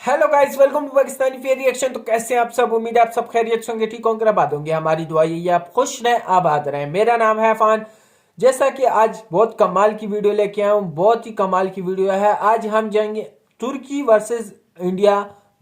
Hello guys, welcome to Pakistani fair reaction. तो कैसे हैं आप सब? उम्मीद है आप सब खैरियत होंगे, ठीक होंगे, आबाद होंगे। हमारी दुआ यही है आप खुश रहें, आबाद रहें। मेरा नाम है अफान। जैसा कि आज बहुत कमाल की वीडियो लेके आया हूँ, बहुत ही कमाल की वीडियो है। आज हम जाएंगे तुर्की वर्सेस इंडिया।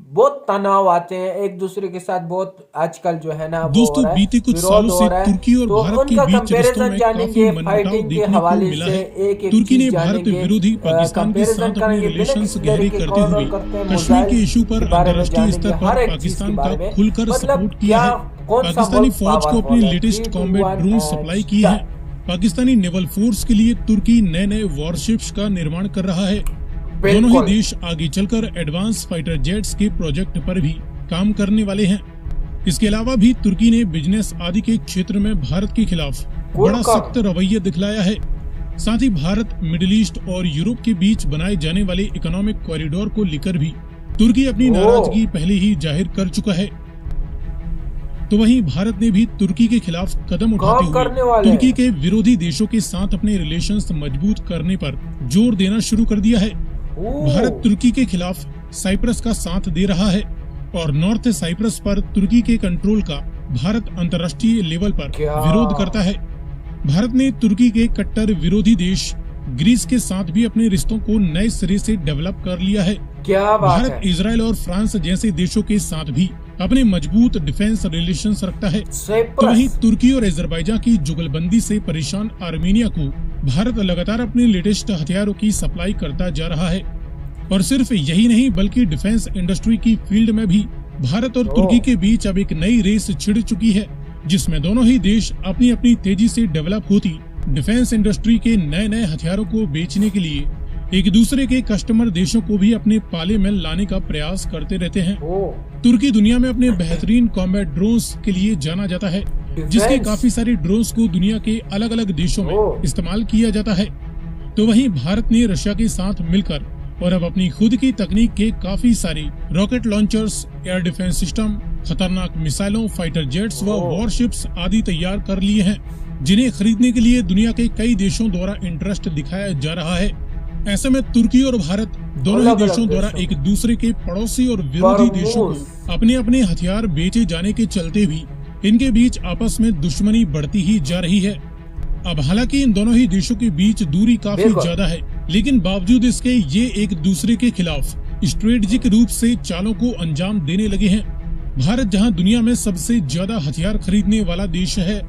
बहुत तनाव आते हैं एक दूसरे के साथ, बहुत आजकल जो है ना वो हो दोस्तों, रहा है, बीते कुछ विरोध सालों हो से रहा है। तुर्की और तो भारत के उनका बीच रिश्तों कंपैरिजन में काफी जानेंगे मनमुटाव फाइटिंग के देखने को हवाले मिला से, है। एक एक तुर्की ने चीज भारत जानेंगे, विरोधी पाकिस्तान के कंपैरिजन साथ अपने करेंगे। बिना रिलेशंस किसी गहरे तरीके करते कॉल हुए और करते हैं कश्मीर के मिसाइल इशू पर के बारे में अंतर्राष्ट्रीय जानेंगे, स्तर पर हर एक चीज के पाकिस्तान का बारे में। खुलकर मतलब सपोर्ट किया क्या, है। कौन सा पाकिस्तानी मुल्क फौज को अपनी पावरफुल है। Latest 3, 2, combat 1 drone and supply किए हैं। स्टार्ट। पाकिस्तानी नेवल फोर्स के लिए तुर्की नए नए वॉरशिप्स का निर्माण कर रहा है। दोनों ही बिल्कुल। देश आगे चलकर एडवांस फाइटर जेट्स के प्रोजेक्ट पर भी काम करने वाले हैं। इसके अलावा भी तुर्की ने बिजनेस आदि के क्षेत्र में भारत के खिलाफ बड़ा सख्त रवैया दिखलाया है। साथ ही भारत, मिडिल ईस्ट और यूरोप के बीच बनाए जाने वाले इकोनॉमिक कॉरिडोर को लेकर भी तुर्की अपनी नाराजगी पहले ही जाहिर कर चुका है। तो वहीं भारत ने भी तुर्की के खिलाफ कदम उठाते हुए तुर्की के विरोधी देशों के साथ अपने रिलेशंस मजबूत करने पर जोर देना शुरू कर दिया है। भारत तुर्की के खिलाफ साइप्रस का साथ दे रहा है और नॉर्थ साइप्रस पर तुर्की के कंट्रोल का भारत अंतर्राष्ट्रीय लेवल पर विरोध करता है। भारत ने तुर्की के कट्टर विरोधी देश ग्रीस के साथ भी अपने रिश्तों को नए सिरे से डेवलप कर लिया है। भारत इजराइल और फ्रांस जैसे देशों के साथ भी अपने मजबूत डिफेंस रिलेशंस रखता है। तो वहीं तुर्की और अजरबैजान की जुगलबंदी से परेशान आर्मेनिया को भारत लगातार अपने लेटेस्ट हथियारों की सप्लाई करता जा रहा है। और सिर्फ यही नहीं, बल्कि डिफेंस इंडस्ट्री की फील्ड में भी भारत और तुर्की के बीच अब एक नई रेस छिड़ चुकी है, जिसमें दोनों ही देश अपनी अपनी तेजी से डेवलप होती डिफेंस इंडस्ट्री के नए नए हथियारों को बेचने के लिए एक दूसरे के कस्टमर देशों को भी अपने पाले में लाने का प्रयास करते रहते हैं। तुर्की दुनिया में अपने बेहतरीन कॉम्बैट ड्रोन्स के लिए जाना जाता है, जिसके काफी सारे ड्रोन्स को दुनिया के अलग अलग देशों में इस्तेमाल किया जाता है। तो वहीं भारत ने रशिया के साथ मिलकर और अब अपनी खुद की तकनीक के काफी सारे rocket launchers, air defence system, खतरनाक मिसाइलों, फाइटर जेट्स व वॉरशिप्स आदि तैयार कर लिए हैं, जिन्हें खरीदने के लिए दुनिया के कई देशों द्वारा इंटरेस्ट दिखाया जा रहा है। ऐसे में तुर्की और भारत दोनों ही देशों द्वारा एक दूसरे के पड़ोसी और विरोधी देशों को अपने अपने हथियार बेचे जाने के चलते भी इनके बीच आपस में दुश्मनी बढ़ती ही जा रही है। अब हालांकि इन दोनों ही देशों के बीच दूरी काफी ज्यादा है, लेकिन बावजूद इसके ये एक दूसरे के खिलाफ स्ट्रेटेजिक रूप से चालों को अंजाम देने लगे हैं। भारत जहां दुनिया में सबसे ज्यादा हथियार खरीदने वाला देश है,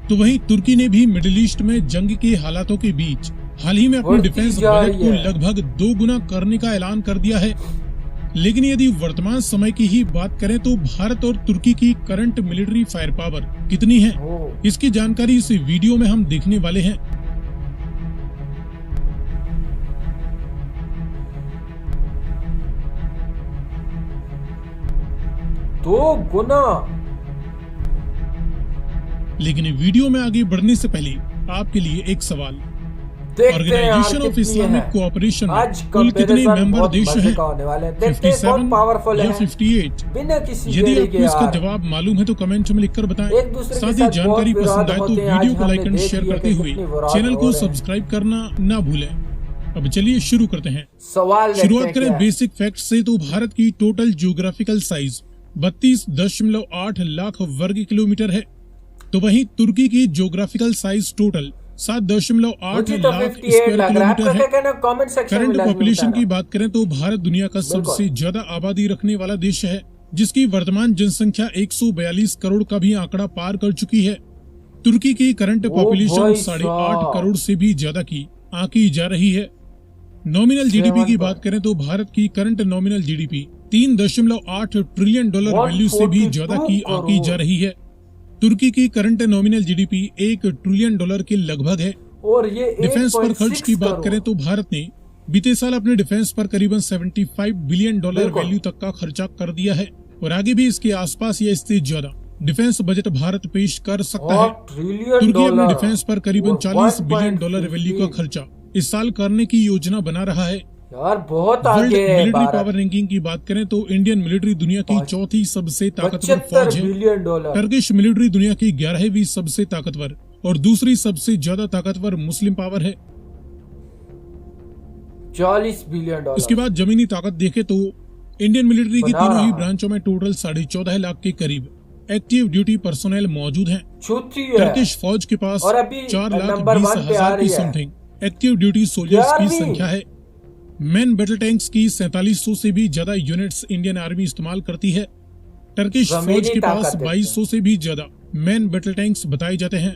तो वहीं तुर्की ने भी मिडिल ईस्ट में जंग के हालातों के बीच हाल ही में अपने डिफेंस बजट को लगभग 2 गुना करने का ऐलान कर दिया है। लेकिन यदि वर्तमान समय की ही बात करें तो भारत और तुर्की की करंट मिलिट्री फायर पावर कितनी है, इसकी जानकारी इस वीडियो में हम देखने वाले हैं। दो गुना। लेकिन वीडियो में आगे बढ़ने से पहले आपके लिए एक सवाल। ऑर्गेनाइजेशन ऑफ इस्लामिक कोऑपरेशन में कुल कितने मेंबर देश हैं? 57 या 58? यदि आपको इसका जवाब मालूम है तो कमेंट में लिखकर बताएं। साथ ही जानकारी पसंद आए तो वीडियो को लाइक एंड शेयर करते हुए चैनल को सब्सक्राइब करना ना भूलें। अब चलिए शुरू करते हैं। शुरुआत करें बेसिक फैक्ट से। तो भारत की टोटल जियोग्राफिकल साइज 32.8 लाख वर्ग किलोमीटर है। तो वहीं तुर्की की geographical size total 7.8 lakh square kilometre है। करंट पॉपुलेशन की बात करें तो भारत दुनिया का सबसे ज्यादा आबादी रखने वाला देश है, जिसकी वर्तमान जनसंख्या 142 करोड़ का भी आंकड़ा पार कर चुकी है। तुर्की की करंट पॉपुलेशन 8.5 करोड़ से भी ज्यादा की आंकी जा रही है। नॉमिनल जीडीपी की बात करें तो भारत की current nominal GDP $3.8 trillion value से भी ज्यादा की आंकी जा रही है। तुर्की की करंट नॉमिनल जीडीपी $1 ट्रिलियन के लगभग है। और ये डिफेंस पर खर्च की बात करें तो भारत ने बीते साल अपने डिफेंस पर करीबन $75 बिलियन वैल्यू तक का खर्चा कर दिया है और आगे भी इसके आसपास या इससे ज्यादा डिफेंस बजट भारत पेश कर सकता है। तुर्की अपने डिफेंस पर करीबन $40 बिलियन वैल्यू का खर्चा इस साल करने की योजना बना रहा है। यार बहुत वर्ल्ड आगे है मिलिट्री पावर रैंकिंग की बात करें तो इंडियन मिलिट्री दुनिया की चौथी सबसे ताकतवर फौज है। टर्किश मिलिट्री दुनिया की 11वीं सबसे ताकतवर और दूसरी सबसे ज्यादा ताकतवर मुस्लिम पावर है। $40 बिलियन। इसके बाद जमीनी ताकत देखें तो इंडियन मिलिट्री की बना तीनों रहा ही है। ब्रांचों में टोटल 14.5 लाख के करीब एक्टिव ड्यूटी पर्सोनेल मौजूद हैं। छूती है टर्किश फौज के पास और अभी 4,20,000 नंबर 1 पे आ की रही है। समथिंग एक्टिव ड्यूटी सोल्जर्स की 11वीं। संख्या है। मैन बैटल टैंक्स की 4700 से भी ज्यादा यूनिट्स इंडियन आर्मी इस्तेमाल करती है। टर्किश फौज जमीनी के पास ताकत देखते हैं। 2200 से भी ज्यादा मैन बैटल टैंक्स बताए जाते हैं।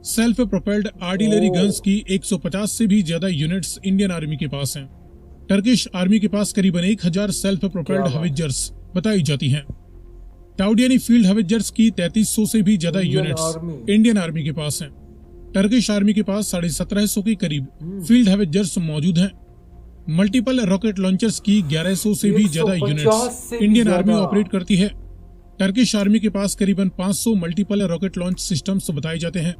सेल्फ प्रोपेल्ड आर्टिलरी ओह। गन्स की 150 से भी ज्यादा यूनिट्स इंडियन आर्मी के पास हैं। टर्किश आर्मी के पास करीबन 1000 सेल्फ प्रोपेल्ड क्या बात। हवित्जर्स बताई जाती हैं। टाउडियानी फील्ड हवित्जर्स की 3300 से भी ज्यादा Indian units army. Indian army के पास हैं। टर्किश आर्मी के पास 1750 के करीब फील्ड हवित्जर्स मौजूद हैं। मल्टीपल रॉकेट लॉन्चर्स की 1100 से भी ज्यादा 150 यूनिट्स से भी इंडियन आर्मी ज्यादा। ऑपरेट करती है। टर्किश आर्मी के पास करीबन 500 मल्टीपल रॉकेट लॉन्च सिस्टम्स बताए जाते हैं।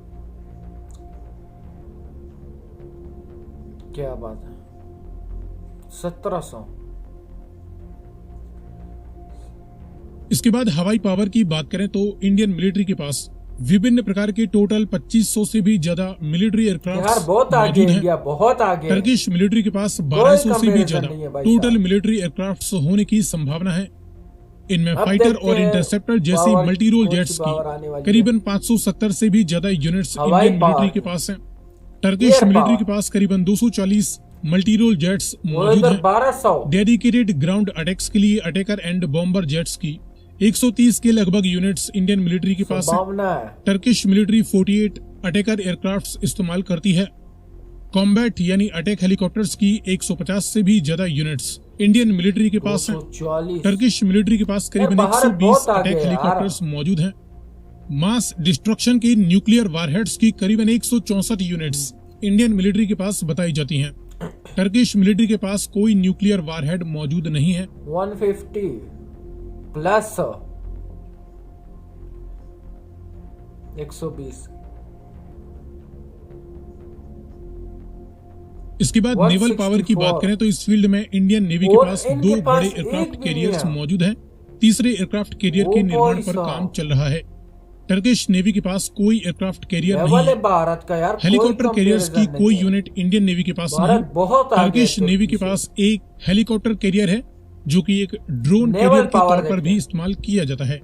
क्या बात है। 1700। इसके बाद हवाई पावर की बात करें तो इंडियन मिलिट्री के पास विभिन्न प्रकार के टोटल 2500 से भी ज्यादा मिलिट्री यार एयरक्राफ्ट बहुत आगे मौजूद हैं। इंडिया, बहुत आगे। टर्किश मिलिट्री के पास 1200 से भी comparison ज्यादा नहीं है भाई टोटल साहब। मिलिट्री एयरक्राफ्ट्स होने की संभावना है। इनमें अब फाइटर देखते और हैं इंटरसेप्टर जैसी पावर मल्टी रोल कौन सी जेट्स पावर आने वाली की करीबन 570 से भी ज्यादा यूनिट्स हवाई इंडियन मिलिट्री पावर। के पास हैं। Turkish air military power. के पास करीबन 240 मल्टी रोल जेट्स वो मौजूद इधर हैं। 1200। डेडिकेटेड ग्राउंड अटैक्स के लिए अटैकर एंड बॉम्बर जेट्स की 130 के लगभग यूनिट्स इंडियन मिलिट्री के पास हैं। संभावना है। टर्किश मिलिट्री 48 अटैकर एयरक्राफ्ट्स इस्तेमाल करती है। कॉम्बैट यानी अटैक हेलीकॉप्टर्स की 150 से भी ज्यादा यूनिट्स इंडियन मिलिट्री के पास हैं। 244। टर्किश मिलिट्री के पास करीबन भारत 120 बहुत आगे अटैक है यार। हेलीकॉप्टर्स मौजूद हैं। मास डिस्ट्रक्शन की न्यूक्लियर वारहेड्स की करीबन 164 यूनिट्स इंडियन मिलिट्री के पास बताई जाती हैं। टर्किश मिलिट्री के पास कोई न्यूक्लियर वारहेड मौजूद नहीं है। 150 प्लस 120। इसके बाद नेवल पावर की बात करें तो इस फील्ड में इंडियन नेवी के और पास इनके 2 पास बड़े एक एयरक्राफ्ट भी नहीं कैरियर्स है। मौजूद हैं। तीसरे एयरक्राफ्ट कैरियर ओ के निर्माण भाई पर साहब। काम चल रहा है। टर्किश नेवी के पास कोई एयरक्राफ्ट कैरियर नहीं लेवल है है। भारत का यार। हेलीकॉप्टर कैरियर्स की comparison कोई नहीं है। यूनिट इंडियन नेवी के पास भारत नहीं। बहुत आगे है टर्किश नेवी के तुर्की से। पास एक हेलीकॉप्टर कैरियर है जो कि एक ड्रोन नेवल कैरियर के पावर तौर पर देखते भी हैं। इस्तेमाल किया जाता है।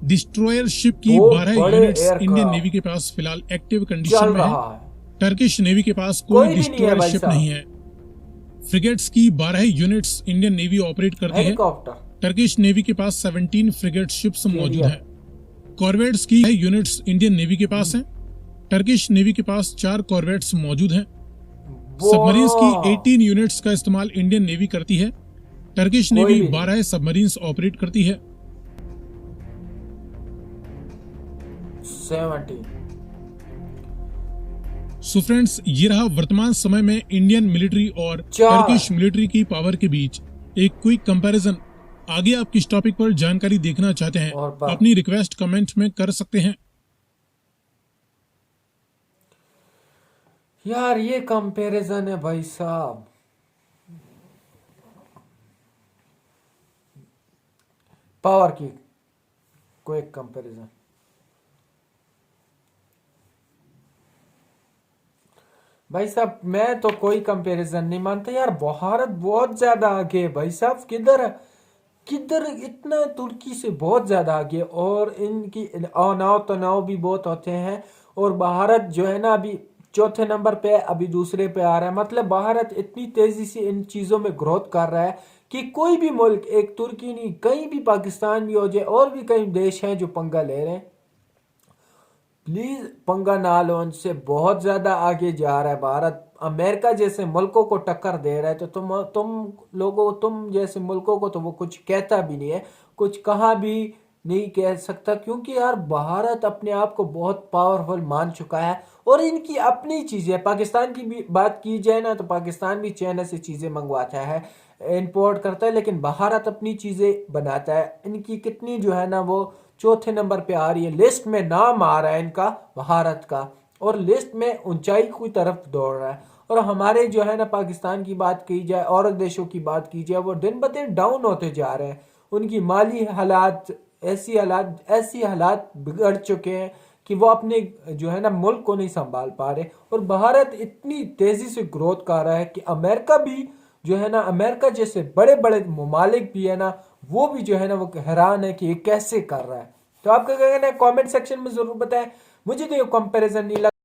डिस्ट्रॉयर शिप की दो 12 बड़े यूनिट्स एयरक्राफ्ट इंडियन नेवी के पास फिलहाल एक्टिव चल कंडीशन में है। रहा है। टर्किश नेवी के पास कोई कोई भी नहीं है डिस्ट्रॉयर भाई शिप साहब। नहीं है। फ्रिगेट्स की 12 यूनिट्स इंडियन नेवी ऑपरेट करती है। हेलीकॉप्टर। टर्किश नेवी के पास 17 फ्रिगेट शिप्स मौजूद कैरियर। हैं। कॉर्वेट्स की यूनिट्स इंडियन नेवी के पास हैं। टर्किश नेवी के पास 4 कॉर्वेट्स मौजूद हैं। सबमरीन्स की 18 यूनिट्स का इस्तेमाल इंडियन नेवी करती है। टर्किश कोई नेवी भी नहीं। 12 सबमरीन्स ऑपरेट करती है। 70। सो फ्रेंड्स, ये रहा वर्तमान समय में इंडियन मिलिट्री और 4। टर्किश मिलिट्री की पावर के बीच एक क्विक कंपैरिजन। आगे आप किस टॉपिक पर जानकारी देखना चाहते हैं और बात। अपनी रिक्वेस्ट कमेंट में कर सकते हैं। यार ये कंपैरिजन है भाई साहब। पावर की कोई कंपैरिजन। भाई साहब मैं तो कोई कंपैरिजन नहीं मानता यार। भारत बहुत ज्यादा आगे है भाई साहब। किधर किधर इतना तुर्की से बहुत ज्यादा आगे। और इनकी अनाव तनाव भी बहुत होते हैं। और भारत जो है ना अभी चौथे नंबर पे, अभी दूसरे पे आ रहा है। मतलब भारत इतनी तेजी से इन चीजों में ग्रोथ कर रहा है कि कोई भी मुल्क, एक तुर्की नहीं, कहीं भी पाकिस्तान भी हो जाए और भी कई देश हैं जो पंगा ले रहे हैं, प्लीज पंगा ना लो उनसे। बहुत ज्यादा आगे जा रहा है भारत। अमेरिका जैसे मुल्कों को टक्कर दे रहा है। तो तुम जैसे मुल्कों को तो वो कुछ कहता भी नहीं है, कुछ कहा भी नहीं कह सकता। क्योंकि यार भारत अपने आप को बहुत पावरफुल मान चुका है। और इनकी अपनी चीजें, पाकिस्तान की भी बात की जाए ना तो पाकिस्तान भी चाइना से चीजें मंगवाता है, इंपोर्ट करता है। लेकिन भारत अपनी चीजें बनाता है। इनकी कितनी जो है ना वो चौथे नंबर पे आ रही है। लिस्ट में नाम आ रहा है इनका, भारत का, और लिस्ट में ऊंचाई की तरफ दौड़ रहा है। और हमारे जो है ना पाकिस्तान की बात की जाए और देशों की बात की जाए, वो दिन ब दिन डाउन होते जा रहे हैं। उनकी माली हालात ऐसी हालात बिगड़ चुके हैं कि वो अपने जो है ना मुल्क को नहीं संभाल पा रहे। और भारत इतनी तेजी से ग्रोथ कर रहा है कि अमेरिका भी जो है ना अमेरिका जैसे बड़े बड़े ममालिक भी है ना, वो भी जो है ना वो हैरान है कि ये कैसे कर रहा है। तो आपका क्या कहना है, कमेंट सेक्शन में जरूर बताएं। मुझे तो ये कंपैरिजन नहीं लगा।